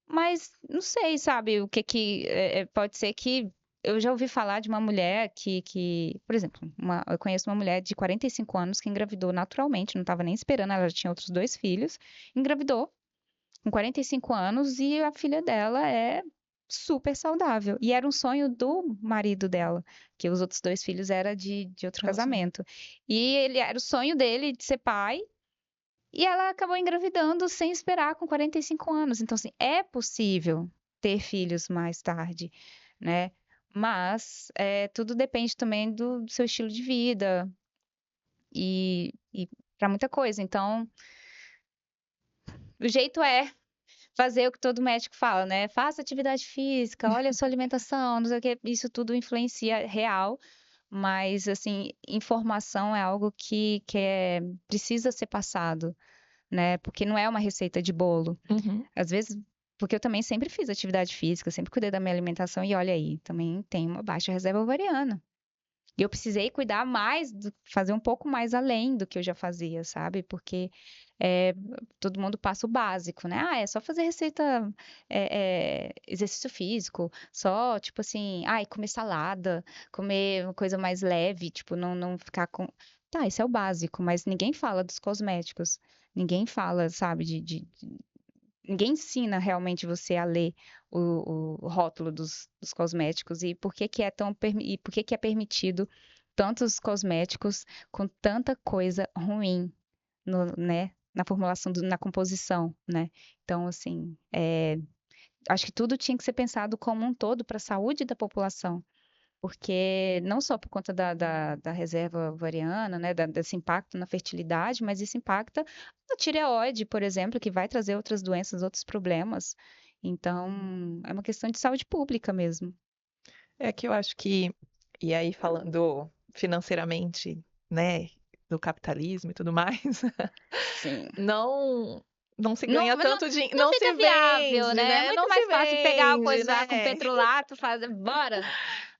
Mas não sei, sabe, o que que pode ser que eu já ouvi falar de uma mulher por exemplo, eu conheço uma mulher de 45 anos que engravidou naturalmente, não estava nem esperando, ela já tinha outros 2 filhos, engravidou com 45 anos e a filha dela é super saudável. E era um sonho do marido dela, que os outros 2 filhos era de outro casamento. E ele era o sonho dele de ser pai. E ela acabou engravidando sem esperar com 45 anos. Então, assim, é possível ter filhos mais tarde, né? Mas tudo depende também do seu estilo de vida e para muita coisa. Então, o jeito é fazer o que todo médico fala, né? Faça atividade física, olha a sua alimentação, não sei o quê. Isso tudo influencia real. Mas, assim, informação é algo que precisa ser passado, né? Porque não é uma receita de bolo. Uhum. Às vezes, porque eu também sempre fiz atividade física, sempre cuidei da minha alimentação e olha aí, também tem uma baixa reserva ovariana. E eu precisei cuidar mais, fazer um pouco mais além do que eu já fazia, sabe? Porque é, todo mundo passa o básico, né? Ah, é só fazer receita, exercício físico, só, tipo assim, comer salada, comer uma coisa mais leve, tipo, não ficar com. Tá, isso é o básico, mas ninguém fala dos cosméticos. Ninguém fala, sabe, ninguém ensina realmente você a ler o rótulo dos cosméticos e por que que é e por que que é permitido tantos cosméticos com tanta coisa ruim né, na formulação, na composição, né? Então, assim, acho que tudo tinha que ser pensado como um todo para a saúde da população. Porque não só por conta da reserva ovariana, né, desse impacto na fertilidade, mas isso impacta na tireoide, por exemplo, que vai trazer outras doenças, outros problemas. Então, é uma questão de saúde pública mesmo. É que eu acho que, e aí falando financeiramente, né, do capitalismo e tudo mais, Sim. não não se Não, ganha não, tanto dinheiro, não não se fica viável, vende, né? É né? muito Não se mais fácil pegar, vende, coisar com né? petrolato, fazer, bora.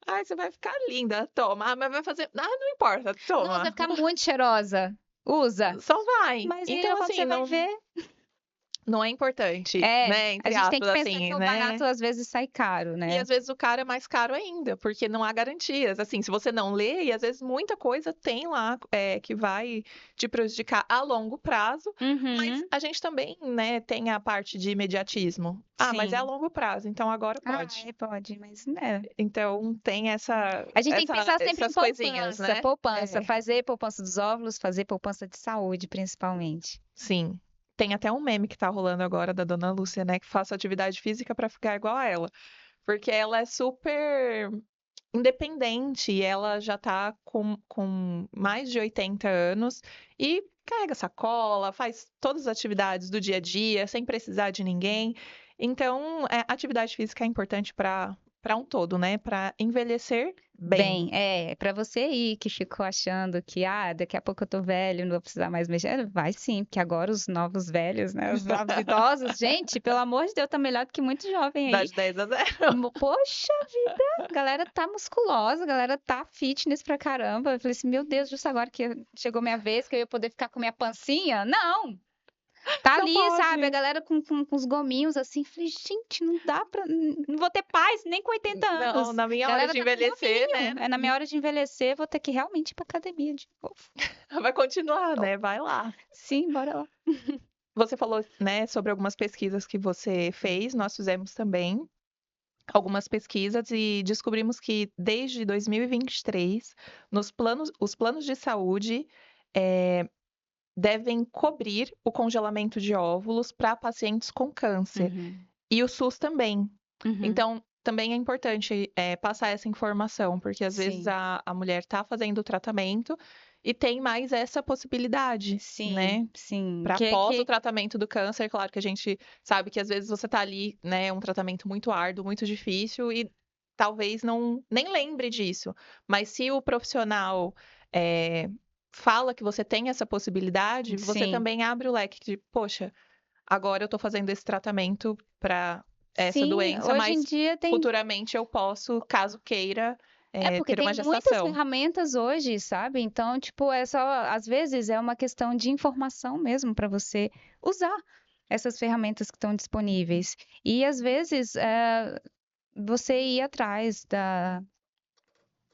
Ai, você vai ficar linda, toma. Ah, mas vai fazer. Ah, não importa, Nossa, vai toma. ficar muito cheirosa. Usa. Só vai. Mas aí Então, quando assim, você vai não, ver, não é importante, né? a Entre gente tem que aspas, pensar que assim, o né? barato às vezes sai caro, E né? às vezes o cara é mais caro ainda, porque não há garantias. Assim, se você não lê, e às vezes muita coisa tem lá que vai te prejudicar a longo prazo, mas Uhum, a gente também, né, tem a parte de imediatismo. Ah, mas é a sim. longo prazo, então agora pode. Pode, mas né. Então tem A gente tem que pensar sempre em essas coisinhas, poupança, né? poupança, É, fazer poupança dos óvulos, fazer poupança de saúde, principalmente. sim. Tem até um meme que tá rolando agora da Dona Lúcia, né? Que faça atividade física pra ficar igual a ela. Porque ela é super independente, e ela já tá com mais de 80 anos e carrega sacola, faz todas as atividades do dia a dia, sem precisar de ninguém. Então, atividade física é importante para um todo, né? Para envelhecer bem. Bem, para você aí que ficou achando que, daqui a pouco eu tô velho, não vou precisar mais mexer, vai sim, porque agora os novos velhos, né, os novos idosos, gente, pelo amor de Deus, tá melhor do que muito jovem Dá aí. de 10 a 0. Poxa vida, a galera tá musculosa, a galera tá fitness pra caramba. Eu falei assim, meu Deus, justo agora que chegou minha vez, que eu ia poder ficar com minha pancinha? Não! Tá Não ali, sabe? A pode. galera com os gominhos assim. Falei, gente, não dá pra. Não vou ter paz nem com 80 Não, anos. na minha A hora galera de tá com envelhecer, né? gominho. É na minha hora de envelhecer, vou ter que realmente ir pra academia de novo. Vai continuar, Oh, né? Vai lá. sim, bora lá. Você falou, né, sobre algumas pesquisas que você fez, nós fizemos também algumas pesquisas e descobrimos que desde 2023, os planos de saúde eh, devem cobrir o congelamento de óvulos para pacientes com câncer. Uhum, E o SUS também. uhum, Então, também é importante passar essa informação, porque às vezes sim, a mulher está fazendo o tratamento e tem mais essa possibilidade, sim, né? sim. Para após o tratamento do câncer, claro que a gente sabe que às vezes você tá ali, né, um tratamento muito árduo, muito difícil e talvez não nem lembre disso. Mas se o profissional eh, fala que você tem essa possibilidade, você Sim. também abre o leque de, poxa, agora eu tô fazendo esse tratamento para essa Sim, doença, hoje em mas dia tem. futuramente eu posso, caso queira, É porque ter uma tem muitas gestação. ferramentas hoje, sabe? Então, tipo, é só, às vezes é uma questão de informação mesmo para você usar essas ferramentas que estão disponíveis. E às vezes você ir atrás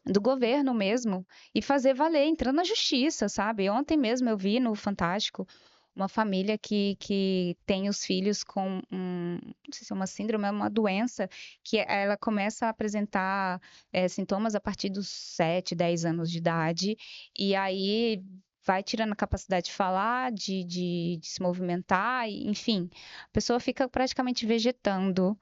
do governo mesmo e fazer valer, entrando na justiça, sabe? Ontem mesmo eu vi no Fantástico uma família que tem os filhos com não sei se é uma síndrome, é uma doença que ela começa a apresentar sintomas a partir dos 7, 10 anos de idade, e aí vai tirando a capacidade de falar, de se movimentar, enfim, a pessoa fica praticamente vegetando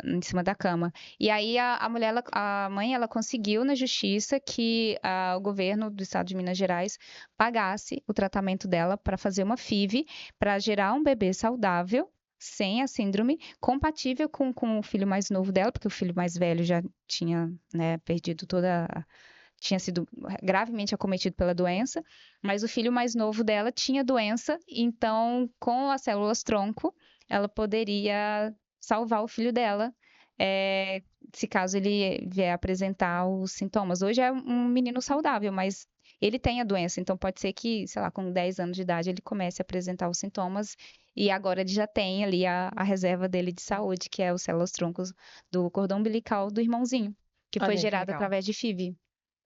em cima da cama. E aí a mulher, a mãe, ela conseguiu na justiça que o governo do estado de Minas Gerais pagasse o tratamento dela para fazer uma FIV, para gerar um bebê saudável, sem a síndrome, compatível com o filho mais novo dela, porque o filho mais velho já tinha, né, perdido tinha sido gravemente acometido pela doença, mas o filho mais novo dela tinha doença, então com as células tronco, ela poderia salvar o filho dela, é, se caso ele vier apresentar os sintomas. Hoje é um menino saudável, mas ele tem a doença, então pode ser que, sei lá, com 10 anos de idade ele comece a apresentar os sintomas e agora ele já tem ali a reserva dele de saúde, que é os células troncos do cordão umbilical do irmãozinho, que foi Olha que gerado legal. através de FIV.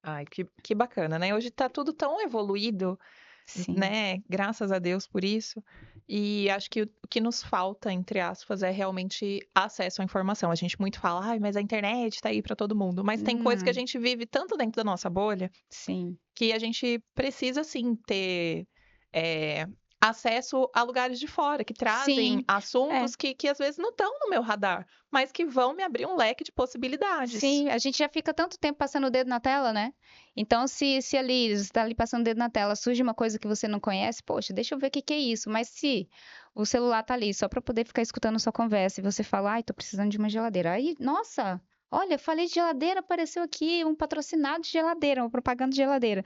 Ai, que bacana, né? Hoje tá tudo tão evoluído, Sim. né? Graças a Deus por isso. E acho que o que nos falta, entre aspas, é realmente acesso à informação. A gente muito fala, ai, mas a internet tá aí para todo mundo. Mas tem coisa que a Hum, gente vive tanto dentro da nossa bolha sim. que a gente precisa sim ter é, acesso a lugares de fora que trazem Sim. É. assuntos que às vezes não estão no meu radar, mas que vão me abrir um leque de possibilidades. Sim, a gente já fica tanto tempo passando o dedo na tela, né? Então, se ali, você está ali passando o dedo na tela, surge uma coisa que você não conhece, poxa, deixa eu ver o que que é isso. Mas se o celular tá ali só para poder ficar escutando sua conversa e você fala, ai, tô precisando de uma geladeira. Aí, nossa, olha, falei de geladeira, apareceu aqui um patrocinado de geladeira, uma propaganda de geladeira.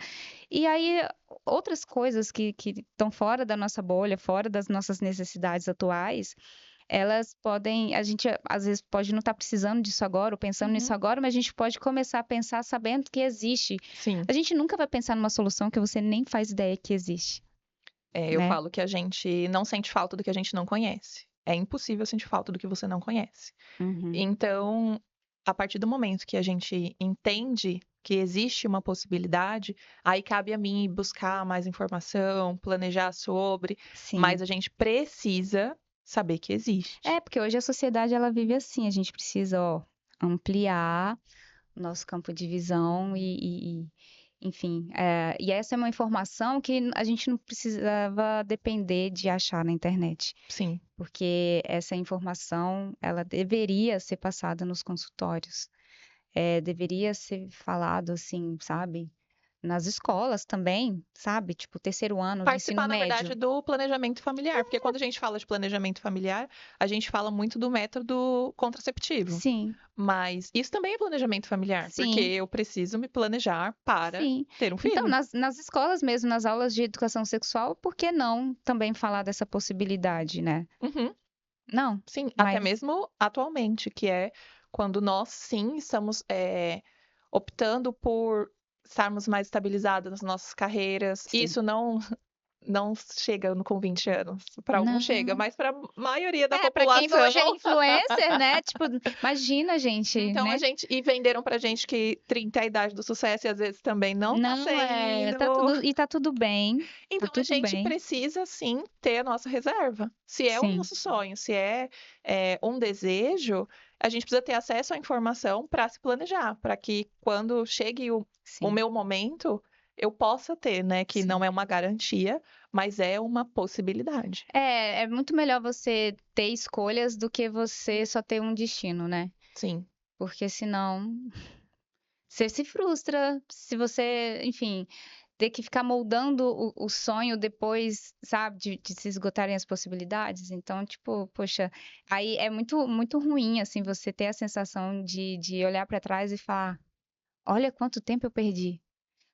E aí, outras coisas que estão fora da nossa bolha, fora das nossas necessidades atuais, elas podem, a gente às vezes pode não estar precisando disso agora ou pensando nisso Uhum. agora, mas a gente pode começar a pensar sabendo que existe. Sim. A gente nunca vai pensar numa solução que você nem faz ideia que existe, Eu né? falo que a gente não sente falta do que a gente não conhece. É impossível sentir falta do que você não conhece. Uhum. Então, a partir do momento que a gente entende que existe uma possibilidade, aí cabe a mim buscar mais informação, planejar sobre, mas Sim. a gente precisa saber que existe. É, porque hoje a sociedade ela vive assim, a gente precisa, ó, ampliar o nosso campo de visão enfim, e essa é uma informação que a gente não precisava depender de achar na internet. Sim. Porque essa informação ela deveria ser passada nos consultórios, deveria ser falado assim, sabe? Nas escolas também, sabe? Tipo, terceiro ano do ensino Participar, na verdade, médio. do planejamento familiar, porque quando a gente fala de planejamento familiar, a gente fala muito do método contraceptivo. Sim, Mas isso também é planejamento familiar, porque sim, eu preciso me planejar para sim. ter um Então, filho. nas escolas mesmo, nas aulas de educação sexual, por que não também falar dessa possibilidade, né? Uhum, Não, sim, até mas mesmo atualmente, que é quando nós sim estamos optando por estarmos mais estabilizados nas nossas carreiras. sim. Isso não chega com 20 anos. Para alguns chega, Não. mas para a maioria da É, pra quem população. hoje é influencer, né? Tipo, imagina, gente, Então a né? gente. E venderam pra gente que 30 é a idade do sucesso e às vezes também não tá Não é, sendo. tá tudo bem, tá Então a tudo gente bem. precisa sim ter a nossa reserva. Se é o Sim, nosso sonho, se é um desejo, a gente precisa ter acesso à informação para se planejar, para que quando chegue o sim, meu momento, eu possa ter, né? Que sim. não é uma garantia, mas é uma possibilidade. É muito melhor você ter escolhas do que você só ter um destino, né? Sim, Porque senão você se frustra, se você, enfim, ter que ficar moldando o sonho depois, sabe, de se esgotarem as possibilidades. Então, tipo, poxa, aí é muito ruim, assim, você ter a sensação de olhar pra trás e falar, olha quanto tempo eu perdi.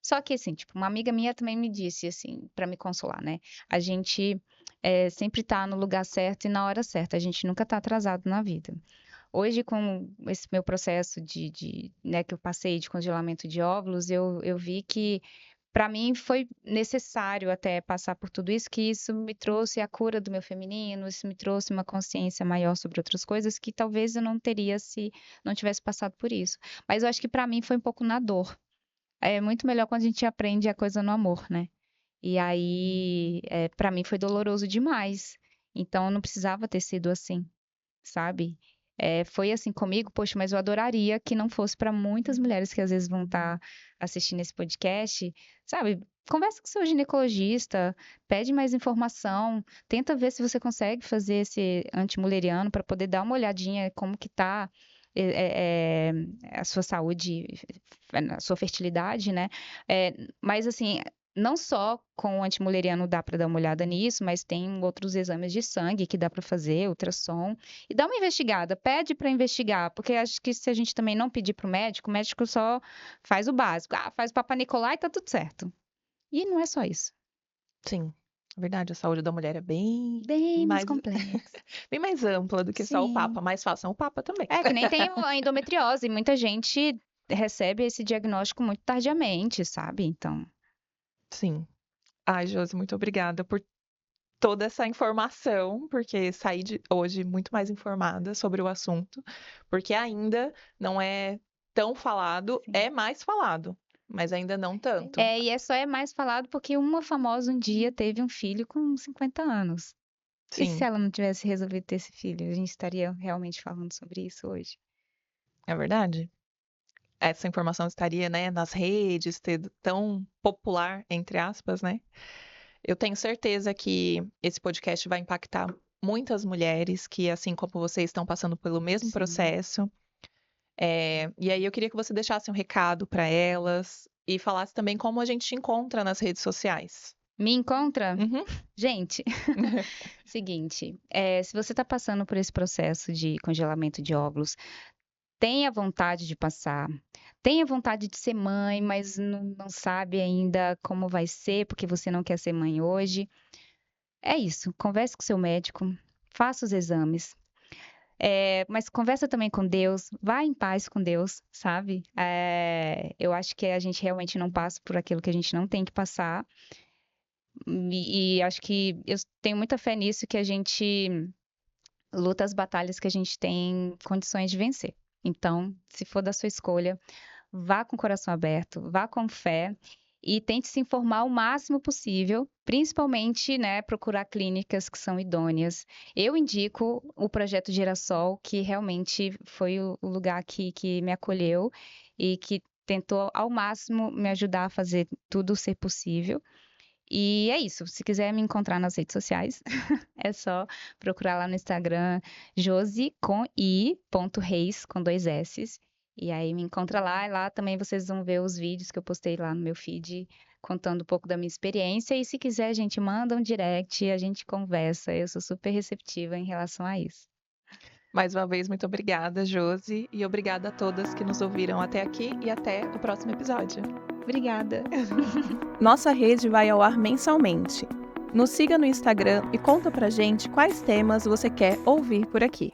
Só que, assim, tipo, uma amiga minha também me disse, assim, pra me consolar, né? A gente sempre tá no lugar certo e na hora certa. A gente nunca tá atrasado na vida. Hoje, com esse meu processo né, que eu passei de congelamento de óvulos, eu vi que para mim foi necessário até passar por tudo isso, que isso me trouxe a cura do meu feminino, isso me trouxe uma consciência maior sobre outras coisas que talvez eu não teria se não tivesse passado por isso. Mas eu acho que para mim foi um pouco na dor. É muito melhor quando a gente aprende a coisa no amor, né? E aí, para mim foi doloroso demais. Então não precisava ter sido assim, sabe? Foi assim comigo, poxa, mas eu adoraria que não fosse para muitas mulheres que às vezes vão estar assistindo esse podcast, sabe? Conversa com seu ginecologista, pede mais informação, tenta ver se você consegue fazer esse antimuleriano para poder dar uma olhadinha como que tá a sua saúde, a sua fertilidade, né? Mas assim, não só com o antimuleriano dá para dar uma olhada nisso, mas tem outros exames de sangue que dá para fazer, ultrassom, e dá uma investigada, pede para investigar, porque acho que se a gente também não pedir para o médico só faz o básico. Ah, faz o Papa Nicolau e tá tudo certo. E não é só isso. Sim, é verdade, a saúde da mulher é bem Bem mais mais, complexo. bem mais ampla do que só o Papa, Sim. mas façam o Papa também. Que nem tem a endometriose, muita gente recebe esse diagnóstico muito tardiamente, sabe? Então, Sim. Ai, Josi, muito obrigada por toda essa informação, porque saí de hoje muito mais informada sobre o assunto, porque ainda não é tão falado, sim. é mais falado, mas ainda não tanto. E só é mais falado porque uma famosa um dia teve um filho com 50 anos. E se Sim, ela não tivesse resolvido ter esse filho, a gente estaria realmente falando sobre isso hoje? é verdade. Essa informação estaria, né, nas redes, tão popular, entre aspas, né? Eu tenho certeza que esse podcast vai impactar muitas mulheres que, assim como vocês, estão passando pelo mesmo Sim. processo. E aí eu queria que você deixasse um recado para elas e falasse também como a gente te encontra nas redes sociais. Me encontra? Uhum. Gente, seguinte, se você está passando por esse processo de congelamento de óvulos, tenha vontade de passar, tenha vontade de ser mãe, mas não sabe ainda como vai ser, porque você não quer ser mãe hoje. É isso, converse com seu médico, faça os exames. Mas conversa também com Deus, vá em paz com Deus, sabe? Eu acho que a gente realmente não passa por aquilo que a gente não tem que passar. E acho que eu tenho muita fé nisso, que a gente luta as batalhas que a gente tem condições de vencer. Então, se for da sua escolha, vá com o coração aberto, vá com fé e tente se informar o máximo possível, principalmente, né, procurar clínicas que são idôneas. Eu indico o Projeto Girassol, que realmente foi o lugar que me acolheu e que tentou ao máximo me ajudar a fazer tudo ser possível. E é isso. Se quiser me encontrar nas redes sociais, é só procurar lá no Instagram, josi com i.reis com 2 S. E aí me encontra lá, e lá também vocês vão ver os vídeos que eu postei lá no meu feed, contando um pouco da minha experiência. E se quiser, a gente manda um direct, a gente conversa. Eu sou super receptiva em relação a isso. Mais uma vez, muito obrigada, Josi, e obrigada a todas que nos ouviram até aqui e até o próximo episódio. Obrigada. Nossa rede vai ao ar mensalmente. Nos siga no Instagram e conta pra gente quais temas você quer ouvir por aqui.